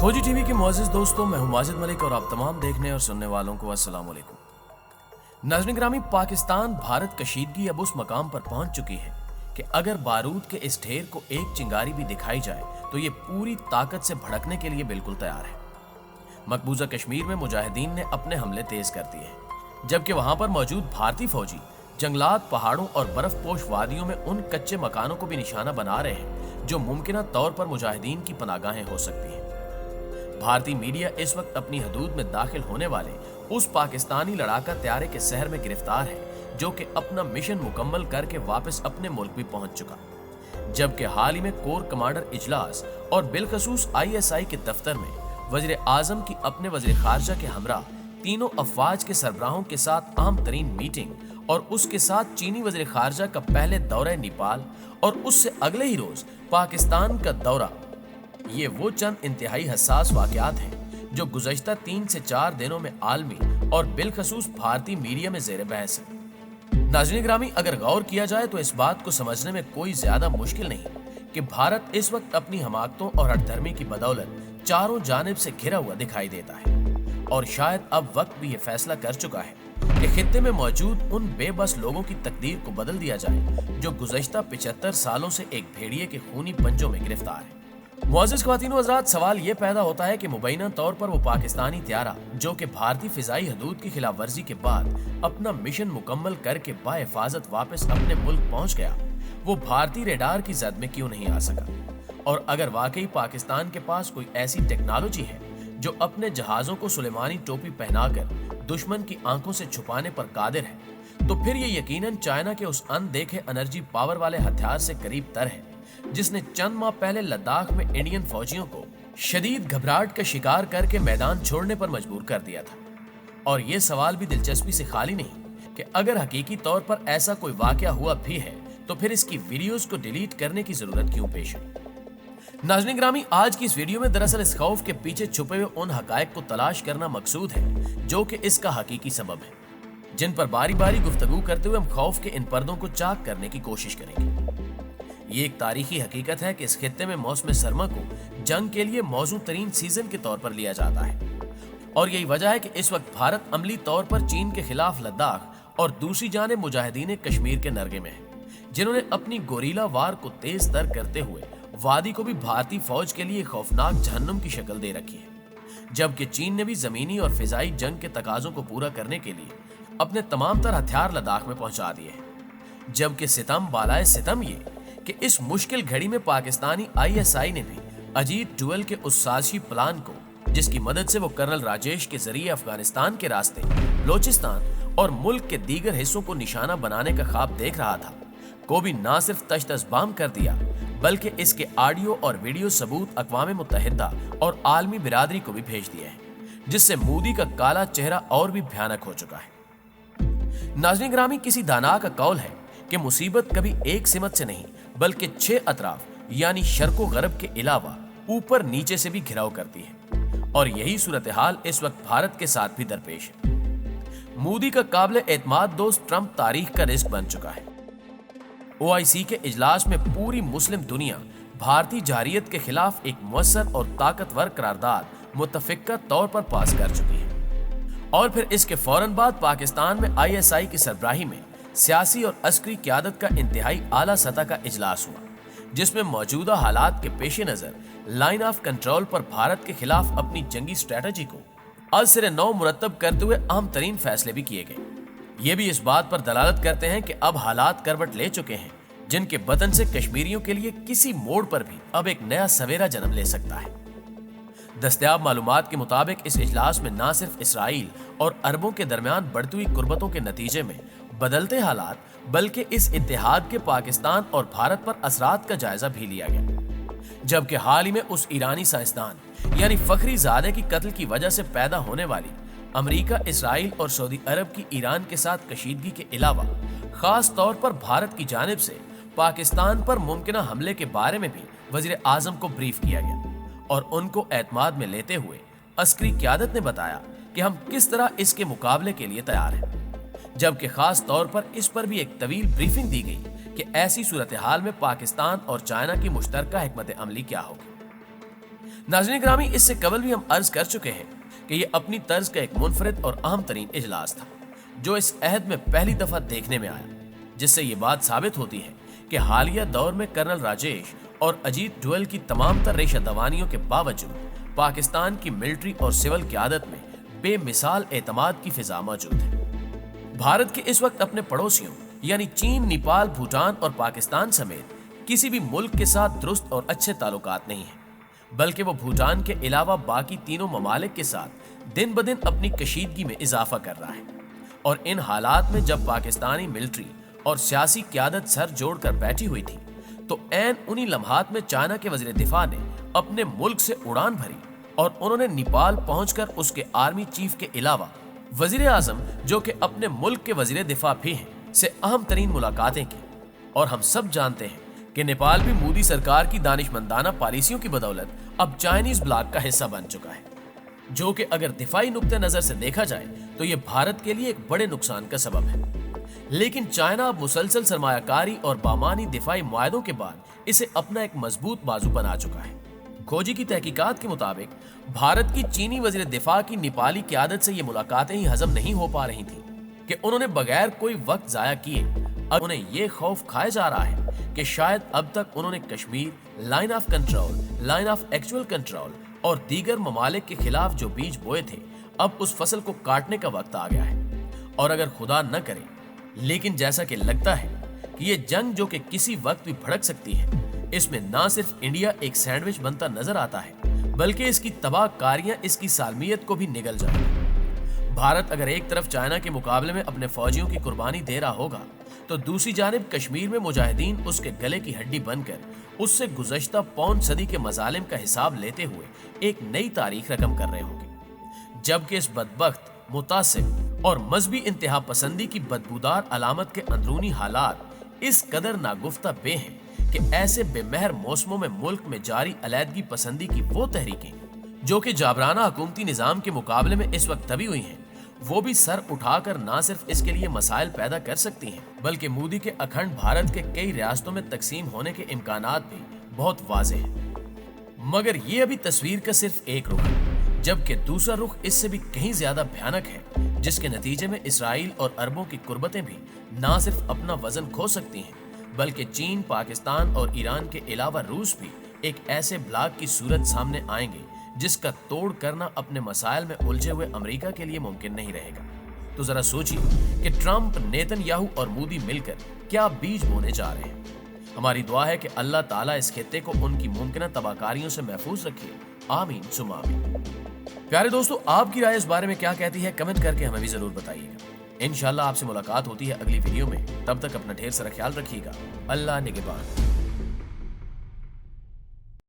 खोजी टीवी के मुअज़्ज़िज़ दोस्तों, मैं हूं माजिद मलिक और आप तमाम देखने और सुनने वालों को अस्सलाम वालेकुम। नाज़रीन ग्रामी, पाकिस्तान भारत कशीदगी अब उस मकाम पर पहुंच चुकी है कि अगर बारूद के इस ढेर को एक चिंगारी भी दिखाई जाए तो ये पूरी ताकत से भड़कने के लिए बिल्कुल तैयार है। मकबूजा कश्मीर में मुजाहिदीन ने अपने हमले तेज कर दिए हैं, जबकि वहां पर मौजूद भारतीय फौजी जंगलात, पहाड़ों और बर्फपोश वादियों में उन कच्चे मकानों को भी निशाना बना रहे हैं जो मुमकिन तौर पर मुजाहिदीन की पनागाहें हो सकती हैं। भारतीय मीडिया इस वक्त अपनी हदूद में दाखिल होने वाले उस पाकिस्तानी लड़ाका तैयारे के शहर में गिरफ्तार है जो कि अपना मिशन मुकम्मल करके वापस अपने मुल्क भी पहुंच चुका, जबकि हाल ही में कोर कमांडर इजलास और बिलखसूस ISI के दफ्तर में वज़ीर आज़म की अपने वज़ीर खारजा के हमरा तीनों अफवाज के सरबराहों के साथ अहम तरीन मीटिंग और उसके साथ चीनी वज़ीर खारजा का पहले दौरा नेपाल और उससे अगले ही रोज पाकिस्तान का दौरा, ये वो चंद इंतहाई हसास वाकयात हैं जो गुज़श्ता 3 से 4 दिनों में आलमी और बिलखसूस भारतीय मीडिया में ज़ेर बहस है। नाज़रीन ग्रामी, अगर गौर किया जाए तो इस बात को समझने में कोई ज्यादा मुश्किल नहीं कि भारत इस वक्त अपनी हमाकतों और हठधर्मी की बदौलत चारों जानिब से घिरा हुआ दिखाई देता है और शायद अब वक्त भी ये फैसला कर चुका है कि खित्ते में मौजूद उन बेबस लोगों की तकदीर को बदल दिया जाए जो गुज़श्ता 75 सालों से एक भेड़िए के खूनी पंजों में गिरफ्तार है। मुअज़्ज़िज़ ख्वातीन व हज़रात, सवाल ये पैदा होता है कि मुबैना तौर पर वो पाकिस्तानी त्यारा जो कि भारतीय फिजाई हदूद की खिलाफ वर्जी के बाद अपना मिशन मुकम्मल करके बाहिफाजत वापस अपने मुल्क पहुंच गया, वो भारतीय रेडार की जद में क्यों नहीं आ सका? और अगर वाकई पाकिस्तान के पास कोई ऐसी टेक्नोलॉजी है जो अपने जहाजों को सुलेमानी टोपी पहनाकर दुश्मन की आंखों से छुपाने पर कादिर है, तो फिर ये यकीनन चाइना के उस अनदेखे एनर्जी पावर वाले हथियार से करीब तर है जिसने चंद माह पहले लद्दाख में इंडियन फौजियों को शदीद घबराहट का शिकार करके मैदान छोड़ने पर मजबूर कर दिया था। और ये सवाल भी दिलचस्पी से खाली नहीं कि अगर हकीकी तौर पर ऐसा कोई वाकया हुआ भी है तो फिर इसकी वीडियोस को डिलीट करने की जरूरत क्यों पेश है? नाज़रीन ग्रामी, आज की इस वीडियो में दरअसल इस खौफ के पीछे छुपे हुए उन हकायक को तलाश करना मकसूद है जो कि इसका हकीकी सबब है, जिन पर बारी बारी गुफ्तगू करते हुए हम खौफ के इन पर्दों को चाक करने की कोशिश करेंगे। ये एक तारीखी हकीकत है कि इस खित्ते में मौसम सरमा को जंग के लिए मौजू तरीन सीजन के तौर पर लिया जाता है और यही वजह है कि इस वक्त भारत अमली तौर पर चीन के खिलाफ लद्दाख और दूसरी जानिब मुजाहिदीन कश्मीर के नरगे में है, जिन्होंने अपनी गोरीला वार को तेज तर करते हुए वादी को भी भारतीय फौज के लिए खौफनाक जहन्नुम की शक्ल दे रखी है, जबकि चीन ने भी जमीनी और फिजाई जंग के तकाजों को पूरा करने के लिए अपने तमाम तर हथियार लद्दाख में पहुंचा दिए हैं। जबकि सितम बालाए सितम ये कि इस मुश्किल घड़ी में पाकिस्तानी ISI ने भी अजीत डुअल के उस साजिशी प्लान को, जिसकी मदद से वो कर्नल राजेश के जरिए अफगानिस्तान के रास्ते बलोचिस्तान और मुल्क के दीगर हिस्सों को निशाना बनाने का ख्वाब देख रहा था, को भी ना सिर्फ तश्तज़बाम कर दिया बल्कि इसके ऑडियो और वीडियो सबूत अक़वाम मुत्तहिदा और आलमी बिरादरी को भी भेज दिए हैं, जिससे मोदी का काला चेहरा और भी भयानक हो चुका है। नाज़रीन ग्रामी, किसी दाना का कौल है कि मुसीबत कभी एक सिमत से नहीं बल्कि 6 अतराफ यानी शर्को गरब के अलावा ऊपर नीचे से भी घिराव करती है और यही सूरत हाल इस वक्त भारत के साथ भी दरपेश है। मोदी का काबिल एतमाद दोस्त ट्रंप तारीख का रिस्क बन चुका है। OIC के इजलास में पूरी मुस्लिम दुनिया भारतीय जारियत के खिलाफ एक मुअस्सर और ताकतवर करारदाद मुत्तफिका तौर पर पास कर चुकी है और फिर इसके फौरन बाद पाकिस्तान में ISI की सरबराही में सियासी और अस्करी क़यादत का इंतहाई आला सतह का इजलास हुआ, जिसमें मौजूदा हालात के पेश नज़र लाइन ऑफ कंट्रोल पर भारत के खिलाफ अपनी जंगी स्ट्रेटजी को अलसिरे नौ मुरतब करते हुए अहम तरीन फैसले भी किए गए। ये भी इस बात पर दलालत करते हैं कि अब हालात करवट ले चुके हैं, जिनके बदन से कश्मीरियों के लिए किसी मोड़ पर भी अब एक नया सवेरा जन्म ले सकता है। दस्तयाब मालूमात के मुताबिक इस इजलास में न सिर्फ इसराइल और अरबों के दरमियान बढ़ती हुई कुर्बतों के नतीजे में बदलते हालात बल्कि इस इत्तेहाद के पाकिस्तान और भारत पर असरात का जायजा भी लिया गया, जबकि हाल ही में उस ईरानी साइंसदान यानी फखरी ज़ादे की कत्ल की वजह से पैदा होने वाली अमेरिका, इसराइल और सऊदी अरब की ईरान के साथ कशीदगी के अलावा खास तौर पर भारत की जानिब से पाकिस्तान पर मुमकिन हमले के बारे में भी वज़ीर आज़म को ब्रीफ किया गया और उनको एतमाद में लेते हुए अस्करी क़यादत ने बताया कि हम किस तरह इसके मुकाबले के लिए तैयार हैं, जबकि खास तौर पर इस पर भी एक तवील ब्रीफिंग दी गई कि ऐसी सूरत हाल में पाकिस्तान और चाइना की मुश्तरका हिकमत अमली क्या होगी। नाज़रीन ग्रामी, इससे कबल भी हम अर्ज कर चुके हैं कि ये अपनी तर्ज का एक मुनफरिद और अहम तरीन इजलास था जो इस अहद में पहली दफा देखने में आया, जिससे ये बात साबित होती है कि हालिया दौर में कर्नल राजेश और अजीत डोवल की तमाम तर रेशा दवानियों के बावजूद पाकिस्तान की मिलिट्री और सिविल क़यादत में बेमिसाल एतमाद की फिजा मौजूद है। भारत के इस वक्त अपने पड़ोसियों यानी चीन, नेपाल, भूटान और पाकिस्तान समेत किसी भी मुल्क के साथ दुरुस्त और अच्छे ताल्लुकात नहीं है, बल्कि वो भूटान के अलावा बाकी तीनों ममालिक के साथ दिन ब दिन अपनी कशीदगी में इजाफा कर रहा है। और इन हालात में जब पाकिस्तानी मिलिट्री और सियासी क़यादत सर जोड़कर बैठी हुई थी, तो ऐन उन्हीं लम्हात में चाइना के वज़ीर दिफा ने अपने मुल्क से उड़ान भरी और उन्होंने नेपाल पहुंचकर उसके आर्मी चीफ के अलावा वज़ीर आज़म, जो कि अपने मुल्क के वज़ीर दिफा भी हैं, से अहम तरीन मुलाकातें की। और हम सब जानते हैं कि नेपाल भी मोदी सरकार की दानिशमंदाना पॉलिसियों की बदौलत अब चाइनीज ब्लॉक का हिस्सा बन चुका है, जो कि अगर दिफाई नुक्ते नजर से देखा जाए तो ये भारत के लिए एक बड़े नुकसान का सबब है। लेकिन चाइना अब मुसलसल सरमायाकारी और बामानी दिफाई मुआहदों के बाद इसे अपना एक मजबूत बाजू बना चुका है। खोजी की तहकीकात के मुताबिक भारत की चीनी वज़ीर दिफा की नेपाली क़यादत से ये मुलाकातें ही हजम नहीं हो पा रही थी कि उन्होंने बगैर कोई वक्त जाया किए अब उन्हें ये खौफ खाया जा रहा है कि शायद अब तक उन्होंने Kashmir, line of control, line of actual control और दीगर ममालिक के खिलाफ जो बीज बोए थे, अब उस फसल को काटने का वक्त आ गया है। और अगर खुदा न करे, लेकिन जैसा कि लगता है कि ये जंग जो कि किसी वक्त भी भड़क सकती है, इसमें ना सिर्फ इंडिया एक सैंडविच बनता नजर आता है, बल्कि इसकी तबाहकारियां इसकी सालमियत को भी निगल जाएंगी। भारत अगर एक तरफ चाइना के मुकाबले में अपने फौजियों की कुर्बानी दे रहा होगा, तो दूसरी जानिब कश्मीर में मुजाहिदीन उसके गले की हड्डी बनकर उससे गुज़श्ता पौन सदी के मजालिम का हिसाब लेते हुए एक नई तारीख रकम कर रहे होंगे। जबकि इस बदबख्त, मुतासिब और मजहबी इंतहा पसंदी की बदबूदार अलामत के अंदरूनी हालात इस कदर नागुफ्ता बे हैं कि ऐसे बेमहर मौसमों में मुल्क में जारी अलैदगी पसंदी की वो तहरीकें जो कि जाबराना हुकूमती निज़ाम के मुकाबले में इस वक्त दबी हुई हैं, वो भी सर उठाकर ना सिर्फ इसके लिए मसाइल पैदा कर सकती हैं, बल्कि मोदी के अखंड भारत के कई रियासतों में तकसीम होने के इम्कानात भी बहुत वाज़ेह हैं। मगर ये अभी तस्वीर का सिर्फ एक रुख है, जबकि दूसरा रुख इससे भी कहीं ज्यादा भयानक है, जिसके नतीजे में इसराइल और अरबों की कुर्बतें भी ना सिर्फ अपना वजन खो सकती हैं, बल्कि चीन, पाकिस्तान और ईरान के अलावा रूस भी एक ऐसे ब्लॉक की सूरत सामने आएंगे जिसका तोड़ करना अपने मसाइल में उलझे हुए अमेरिका के लिए मुमकिन नहीं रहेगा। तो जरा सोचिए कि ट्रंप, नेतन्याहू और मोदी मिलकर क्या बीज बोने जा रहे हैं। हमारी दुआ है कि अल्लाह ताला इस खित्ते को उनकी मुमकिन तबाहकारियों से महफूज रखे। आमीन सुम्मा आमीन। प्यारे दोस्तों, आपकी राय इस बारे में क्या कहती है, कमेंट करके हमें भी जरूर बताइएगा। इंशाल्लाह आपसे मुलाकात होती है अगली वीडियो में। तब तक अपना ढेर सारा ख्याल रखिएगा। अल्लाह निगहबान।